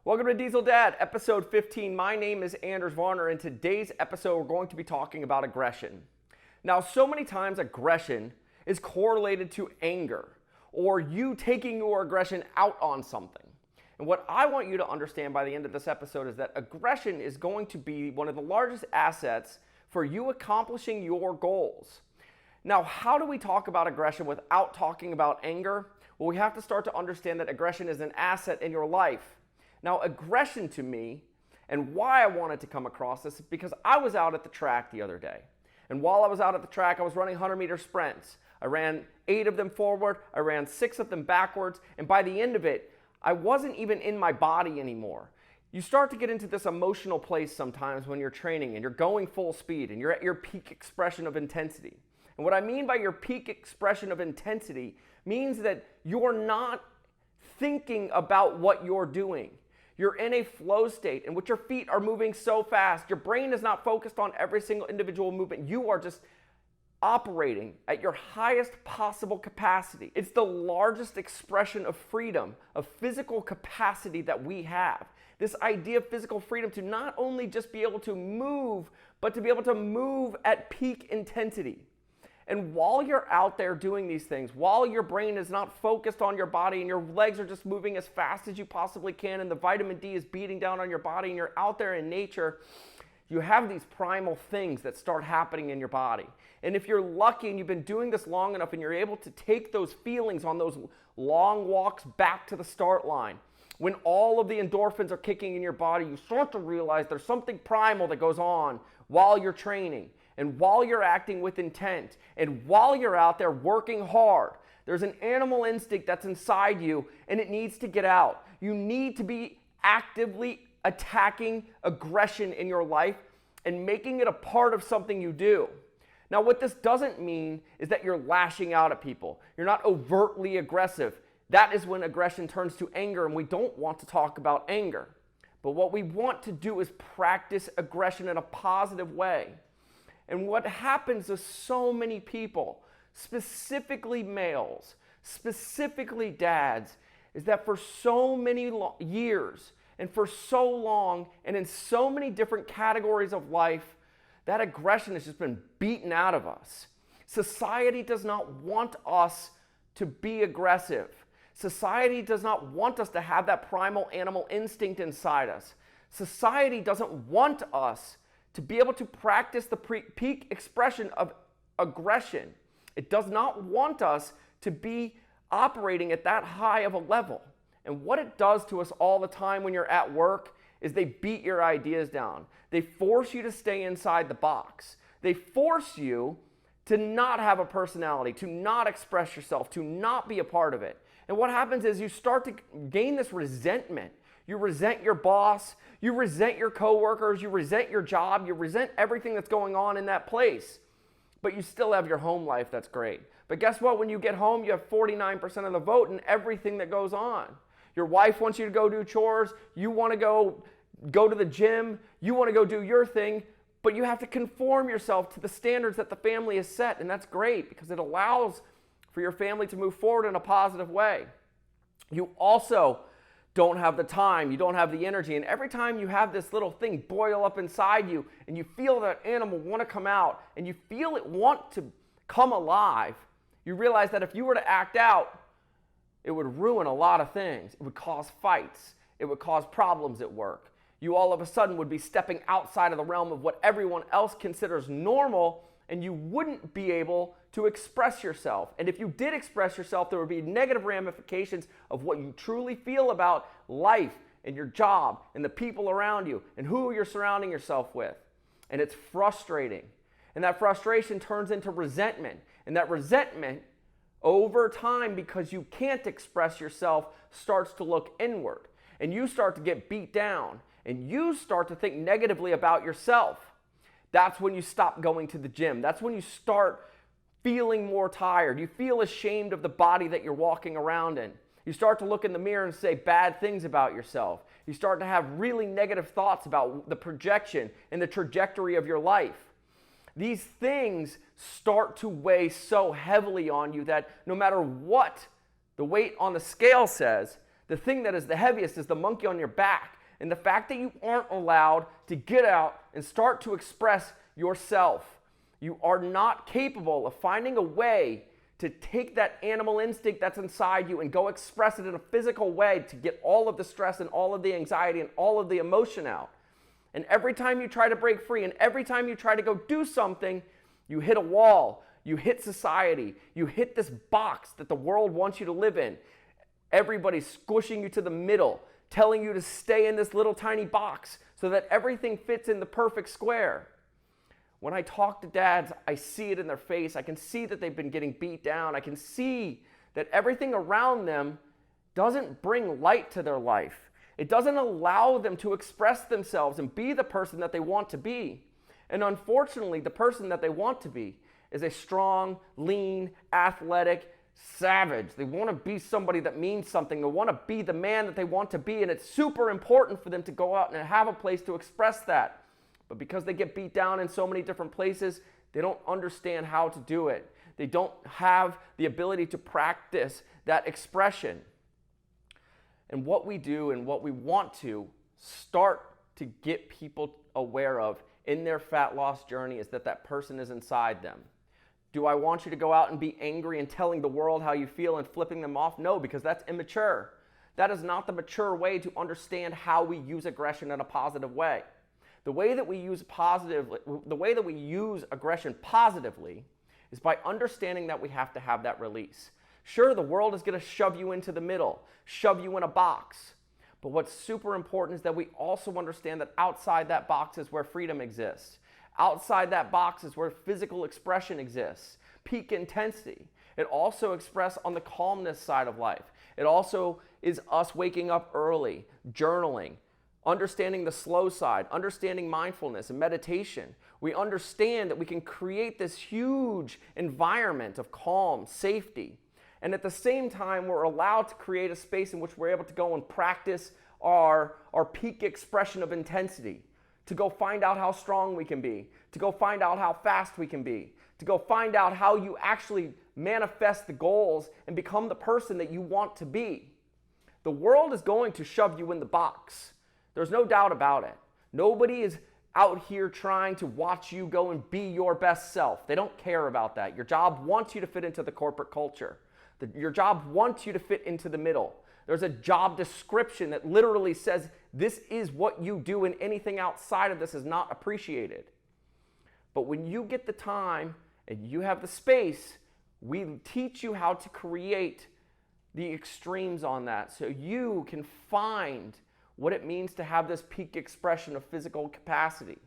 Welcome to Diesel Dad, episode 15. My name is Anders Varner, and today's episode we're going to be talking about aggression. Now, so many times aggression is correlated to anger, or you taking your aggression out on something. And what I want you to understand by the end of this episode is that aggression is going to be one of the largest assets for you accomplishing your goals. Now, how do we talk about aggression without talking about anger? Well, we have to start to understand that aggression is an asset in your life. Now, aggression to me, and why I wanted to come across this, is because I was out at the track the other day. And while I was out at the track, I was running 100-meter sprints. I ran 8 of them forward, I ran 6 of them backwards, and by the end of it, I wasn't even in my body anymore. You start to get into this emotional place sometimes when you're training and you're going full speed and you're at your peak expression of intensity. And what I mean by your peak expression of intensity means that you're not thinking about what you're doing. You're in a flow state in which your feet are moving so fast. Your brain is not focused on every single individual movement. You are just operating at your highest possible capacity. It's the largest expression of freedom, of physical capacity that we have. This idea of physical freedom to not only just be able to move, but to be able to move at peak intensity. And while you're out there doing these things, while your brain is not focused on your body and your legs are just moving as fast as you possibly can and the vitamin D is beating down on your body and you're out there in nature, you have these primal things that start happening in your body. And if you're lucky and you've been doing this long enough and you're able to take those feelings on those long walks back to the start line, when all of the endorphins are kicking in your body, you start to realize there's something primal that goes on while you're training. And while you're acting with intent, and while you're out there working hard, there's an animal instinct that's inside you and it needs to get out. You need to be actively attacking aggression in your life and making it a part of something you do. Now, what this doesn't mean is that you're lashing out at people. You're not overtly aggressive. That is when aggression turns to anger, and we don't want to talk about anger. But what we want to do is practice aggression in a positive way. And what happens to so many people, specifically males, specifically dads, is that for so many years and for so long and in so many different categories of life, that aggression has just been beaten out of us. Society does not want us to be aggressive. Society does not want us to have that primal animal instinct inside us. Society doesn't want us to be able to practice the peak expression of aggression. It does not want us to be operating at that high of a level. And what it does to us all the time when you're at work is they beat your ideas down. They force you to stay inside the box. They force you to not have a personality, to not express yourself, to not be a part of it. And what happens is you start to gain this resentment. You resent your boss, you resent your coworkers, you resent your job, you resent everything that's going on in that place. But you still have your home life that's great. But guess what? When you get home, you have 49% of the vote in everything that goes on. Your wife wants you to go do chores, you want to go to the gym, you want to go do your thing, but you have to conform yourself to the standards that the family has set, and that's great because it allows for your family to move forward in a positive way. You also don't have the time, you don't have the energy, and every time you have this little thing boil up inside you and you feel that animal want to come out and you feel it want to come alive, you realize that if you were to act out, it would ruin a lot of things. It would cause fights, it would cause problems at work. You all of a sudden would be stepping outside of the realm of what everyone else considers normal, and you wouldn't be able to express yourself. And if you did express yourself, there would be negative ramifications of what you truly feel about life and your job and the people around you and who you're surrounding yourself with. And it's frustrating. And that frustration turns into resentment. And that resentment, over time, because you can't express yourself, starts to look inward. And you start to get beat down. And you start to think negatively about yourself. That's when you stop going to the gym. That's when you start feeling more tired. You feel ashamed of the body that you're walking around in. You start to look in the mirror and say bad things about yourself. You start to have really negative thoughts about the projection and the trajectory of your life. These things start to weigh so heavily on you that no matter what the weight on the scale says, The thing that is the heaviest is the monkey on your back. And the fact that you aren't allowed to get out and start to express yourself. You are not capable of finding a way to take that animal instinct that's inside you and go express it in a physical way to get all of the stress and all of the anxiety and all of the emotion out. And every time you try to break free and every time you try to go do something, you hit a wall, you hit society, you hit this box that the world wants you to live in. Everybody's squishing you to the middle, telling you to stay in this little tiny box so that everything fits in the perfect square. When I talk to dads, I see it in their face. I can see that they've been getting beat down. I can see that everything around them doesn't bring light to their life. It doesn't allow them to express themselves and be the person that they want to be. And unfortunately, the person that they want to be is a strong, lean, athletic savage. They want to be somebody that means something. They want to be the man that they want to be. And it's super important for them to go out and have a place to express that. But because they get beat down in so many different places, they don't understand how to do it. They don't have the ability to practice that expression. And what we do and what we want to start to get people aware of in their fat loss journey is that that person is inside them. Do I want you to go out and be angry and telling the world how you feel and flipping them off? No, because that's immature. That is not the mature way to understand how we use aggression in a positive way. The way that we use aggression positively is by understanding that we have to have that release. Sure, the world is going to shove you into the middle, shove you in a box. But what's super important is that we also understand that outside that box is where freedom exists. Outside that box is where physical expression exists, peak intensity. It also expresses on the calmness side of life. It also is us waking up early, journaling, understanding the slow side, understanding mindfulness and meditation. We understand that we can create this huge environment of calm, safety. And at the same time, we're allowed to create a space in which we're able to go and practice our peak expression of intensity, to go find out how strong we can be, to go find out how fast we can be, to go find out how you actually manifest the goals and become the person that you want to be. The world is going to shove you in the box. There's no doubt about it. Nobody is out here trying to watch you go and be your best self. They don't care about that. Your job wants you to fit into the corporate culture. Your job wants you to fit into the middle. There's a job description that literally says this is what you do and anything outside of this is not appreciated. But when you get the time and you have the space, we teach you how to create the extremes on that so you can find what it means to have this peak expression of physical capacity,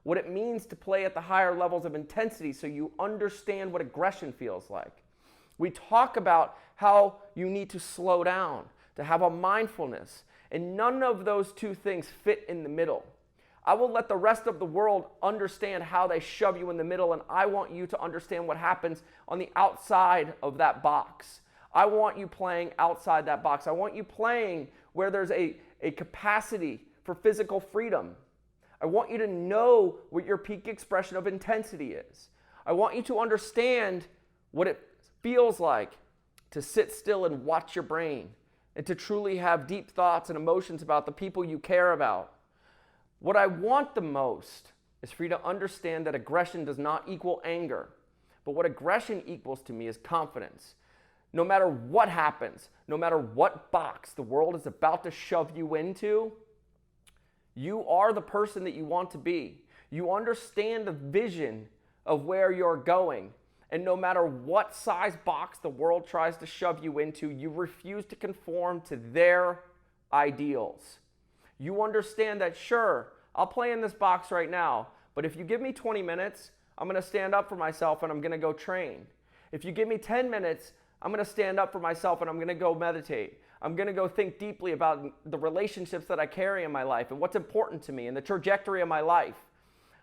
what it means to play at the higher levels of intensity so you understand what aggression feels like. We talk about how you need to slow down, to have a mindfulness, and none of those two things fit in the middle. I will let the rest of the world understand how they shove you in the middle, and I want you to understand what happens on the outside of that box. I want you playing outside that box. I want you playing where there's a capacity for physical freedom. I want you to know what your peak expression of intensity is. I want you to understand what it feels like to sit still and watch your brain and to truly have deep thoughts and emotions about the people you care about. What I want the most is for you to understand that aggression does not equal anger, but what aggression equals to me is confidence. No matter what happens, no matter what box the world is about to shove you into, you are the person that you want to be. You understand the vision of where you're going. And no matter what size box the world tries to shove you into, you refuse to conform to their ideals. You understand that, sure, I'll play in this box right now, but if you give me 20 minutes, I'm going to stand up for myself and I'm going to go train. If you give me 10 minutes, I'm going to stand up for myself and I'm going to go meditate. I'm going to go think deeply about the relationships that I carry in my life and what's important to me and the trajectory of my life.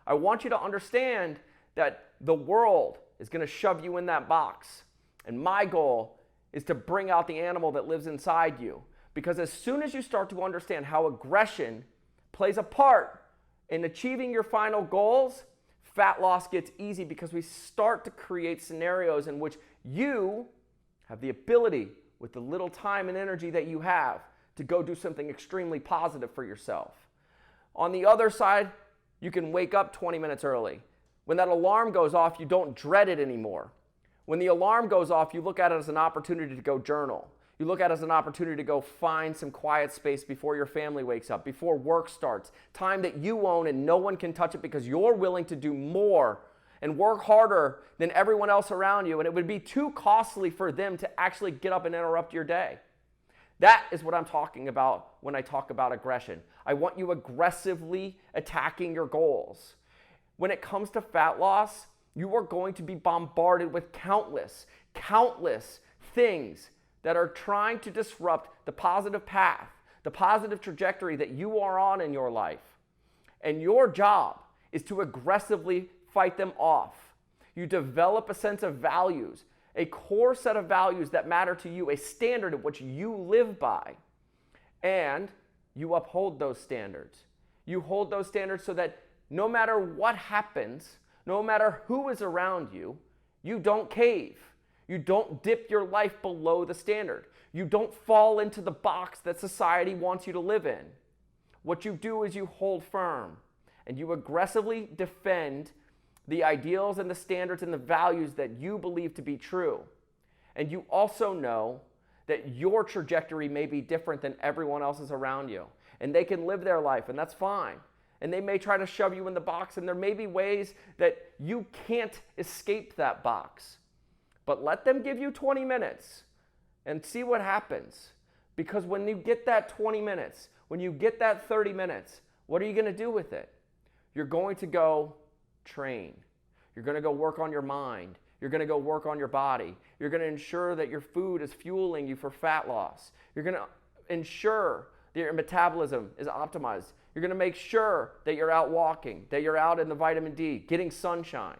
I want you to understand that the world is going to shove you in that box. And my goal is to bring out the animal that lives inside you. Because as soon as you start to understand how aggression plays a part in achieving your final goals, fat loss gets easy because we start to create scenarios in which you have the ability, with the little time and energy that you have, to go do something extremely positive for yourself. On the other side, you can wake up 20 minutes early. When that alarm goes off, you don't dread it anymore. When the alarm goes off, you look at it as an opportunity to go journal. You look at it as an opportunity to go find some quiet space before your family wakes up, before work starts, time that you own and no one can touch it because you're willing to do more and work harder than everyone else around you, and it would be too costly for them to actually get up and interrupt your day. That is what I'm talking about when I talk about aggression. I want you aggressively attacking your goals. When it comes to fat loss, you are going to be bombarded with countless things that are trying to disrupt the positive path, the positive trajectory that you are on in your life. And your job is to aggressively fight them off. You develop a sense of values, a core set of values that matter to you, a standard of which you live by, and you uphold those standards. You hold those standards so that no matter what happens, no matter who is around you, you don't cave. You don't dip your life below the standard. You don't fall into the box that society wants you to live in. What you do is you hold firm and you aggressively defend the ideals and the standards and the values that you believe to be true. And you also know that your trajectory may be different than everyone else's around you. And they can live their life, and that's fine. And they may try to shove you in the box, and there may be ways that you can't escape that box. But let them give you 20 minutes and see what happens. Because when you get that 20 minutes, when you get that 30 minutes, what are you going to do with it? You're going to go train. You're going to go work on your mind. You're going to go work on your body. You're going to ensure that your food is fueling you for fat loss. You're going to ensure that your metabolism is optimized. You're going to make sure that you're out walking, that you're out in the vitamin D, getting sunshine.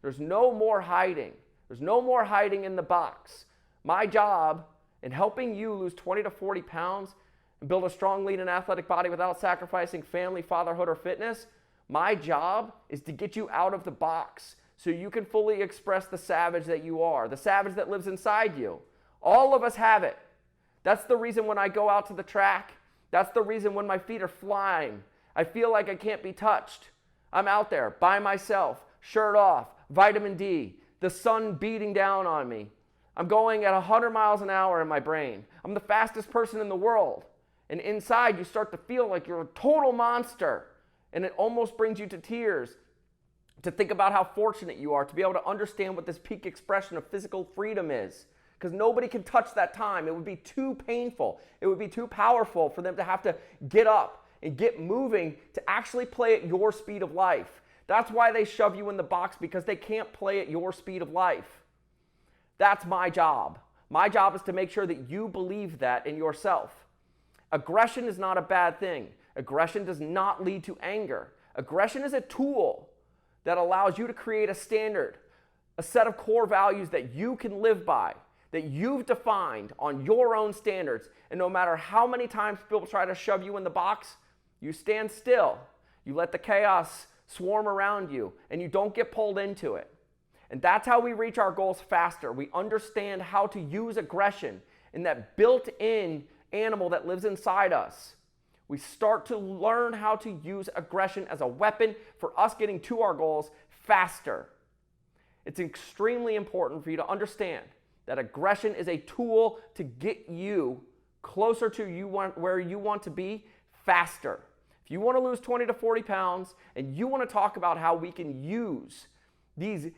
There's no more hiding. There's no more hiding in the box. My job in helping you lose 20 to 40 pounds and build a strong, lean, and athletic body without sacrificing family, fatherhood, or fitness, my job is to get you out of the box so you can fully express the savage that you are, the savage that lives inside you. All of us have it. That's the reason when I go out to the track, that's the reason when my feet are flying, I feel like I can't be touched. I'm out there by myself, shirt off, vitamin D, the sun beating down on me. I'm going at 100 miles an hour in my brain. I'm the fastest person in the world. And inside you start to feel like you're a total monster. And it almost brings you to tears to think about how fortunate you are to be able to understand what this peak expression of physical freedom is. Because nobody can touch that time. It would be too painful. It would be too powerful for them to have to get up and get moving to actually play at your speed of life. That's why they shove you in the box, because they can't play at your speed of life. That's my job. My job is to make sure that you believe that in yourself. Aggression is not a bad thing. Aggression does not lead to anger. Aggression is a tool that allows you to create a standard, a set of core values that you can live by, that you've defined on your own standards. And no matter how many times people try to shove you in the box, you stand still. You let the chaos swarm around you, and you don't get pulled into it. And that's how we reach our goals faster. We understand how to use aggression in that built-in animal that lives inside us. We start to learn how to use aggression as a weapon for us getting to our goals faster. It's extremely important for you to understand that aggression is a tool to get you closer to where you want to be faster. If you want to lose 20 to 40 pounds and you want to talk about how we can use these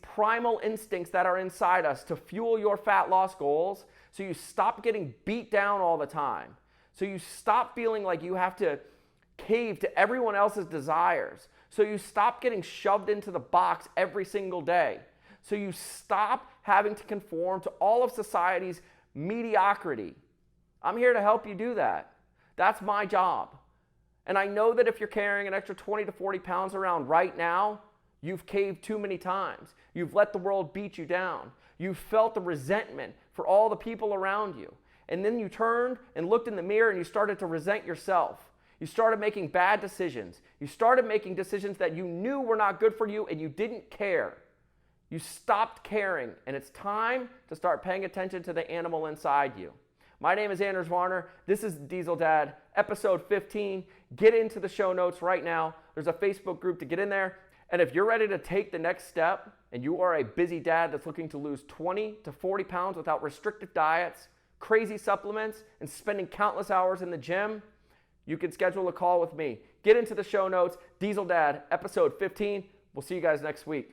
primal instincts that are inside us to fuel your fat loss goals, so you stop getting beat down all the time, so you stop feeling like you have to cave to everyone else's desires, so you stop getting shoved into the box every single day, so you stop having to conform to all of society's mediocrity. I'm here to help you do that. That's my job. And I know that if you're carrying an extra 20 to 40 pounds around right now, you've caved too many times. You've let the world beat you down. You've felt the resentment for all the people around you. And then you turned and looked in the mirror and you started to resent yourself. You started making bad decisions. You started making decisions that you knew were not good for you and you didn't care. You stopped caring, and it's time to start paying attention to the animal inside you. My name is Anders Varner. This is Diesel Dad, episode 15. Get into the show notes right now. There's a Facebook group to get in there. And if you're ready to take the next step and you are a busy dad that's looking to lose 20 to 40 pounds without restrictive diets, crazy supplements, and spending countless hours in the gym, you can schedule a call with me. Get into the show notes. Diesel Dad, episode 15. We'll see you guys next week.